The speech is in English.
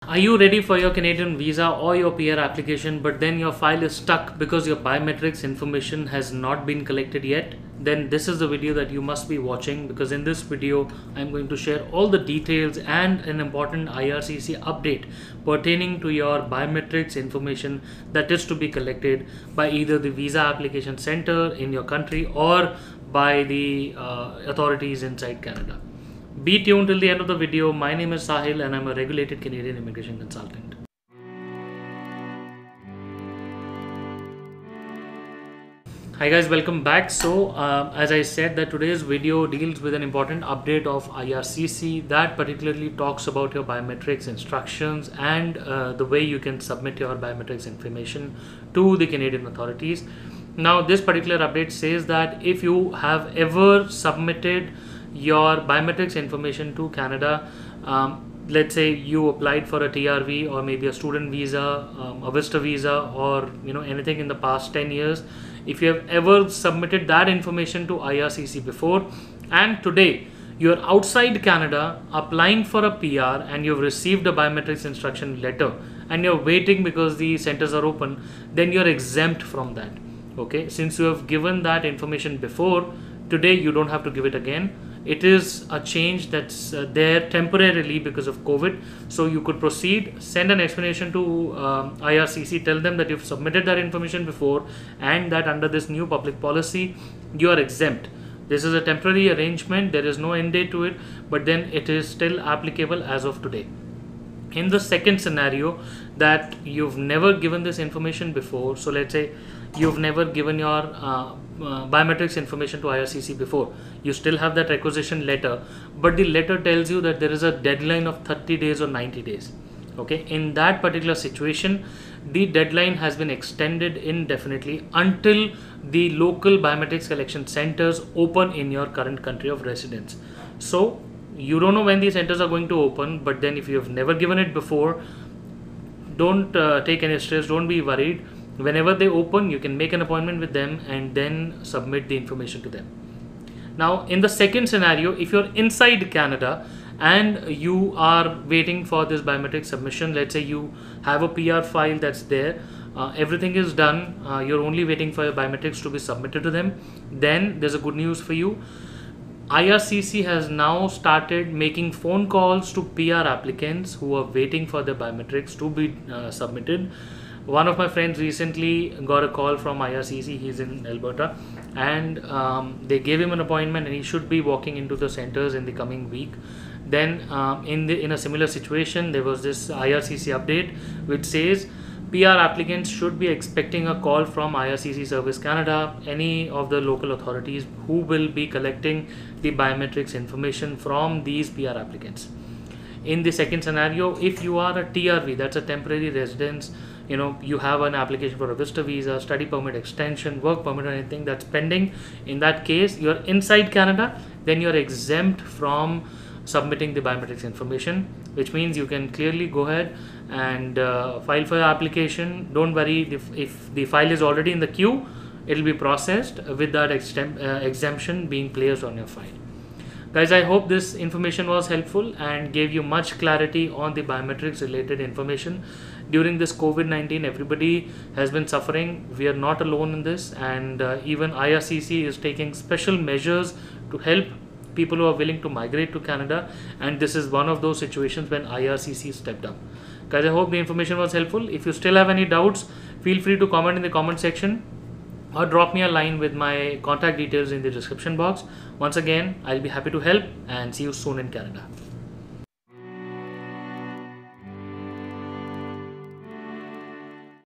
Are you ready for your Canadian visa or your PR application, but then your file is stuck because your biometrics information has not been collected yet? Then this is the video that you must be watching, because in this video I'm going to share all the details and an important IRCC update pertaining to your biometrics information that is to be collected by either the visa application center in your country or by the authorities inside Canada. Be tuned till the end of the video. My name is Sahil and I'm a regulated Canadian immigration consultant. Hi guys, welcome back. So as I said, that today's video deals with an important update of IRCC that particularly talks about your biometrics instructions and the way you can submit your biometrics information to the Canadian authorities. Now this particular update says that if you have ever submitted your biometrics information to Canada, let's say you applied for a TRV or maybe a student visa, a visitor visa, or anything in the past 10 years, if you have ever submitted that information to IRCC before and today you're outside Canada applying for a PR and you've received a biometrics instruction letter and you're waiting because the centers are open, then you're exempt from that. Okay, since you have given that information before, today you don't have to give it again. It is a change that's there temporarily because of COVID. So you could proceed, send an explanation to IRCC, tell them that you've submitted that information before and that under this new public policy, you are exempt. This is a temporary arrangement. There is no end date to it, but then it is still applicable as of today. In the second scenario, that you've never given this information before, so let's say you've never given your biometrics information to IRCC before, you still have that requisition letter, but the letter tells you that there is a deadline of 30 days or 90 days. Okay, in that particular situation, the deadline has been extended indefinitely until the local biometrics collection centers open in your current country of residence. So you don't know when these centers are going to open, but then if you have never given it before, don't take any stress, don't be worried. Whenever they open, you can make an appointment with them and then submit the information to them. Now in the second scenario, if you're inside Canada and you are waiting for this biometric submission, let's say you have a PR file that's there, everything is done, you're only waiting for your biometrics to be submitted to them, then there's a good news for you. IRCC has now started making phone calls to PR applicants who are waiting for their biometrics to be submitted. One of my friends recently got a call from IRCC, he's in Alberta, and they gave him an appointment and he should be walking into the centers in the coming week. Then in a similar situation, there was this IRCC update which says PR applicants should be expecting a call from IRCC Service Canada, any of the local authorities who will be collecting the biometrics information from these PR applicants. In the second scenario, if you are a TRV, that's a temporary residence, you have an application for a visitor visa, study permit extension, work permit, or anything that's pending, in that case you're inside Canada, then you're exempt from submitting the biometrics information, which means you can clearly go ahead and file for your application. Don't worry, if the file is already in the queue, it'll be processed with that exemption being placed on your file. Guys, I hope this information was helpful and gave you much clarity on the biometrics related information. During this COVID-19, everybody has been suffering. We are not alone in this, and even IRCC is taking special measures to help people who are willing to migrate to Canada, and this is one of those situations when IRCC stepped up. Guys, I hope the information was helpful. If you still have any doubts, feel free to comment in the comment section or drop me a line with my contact details in the description box. Once again, I'll be happy to help and see you soon in Canada.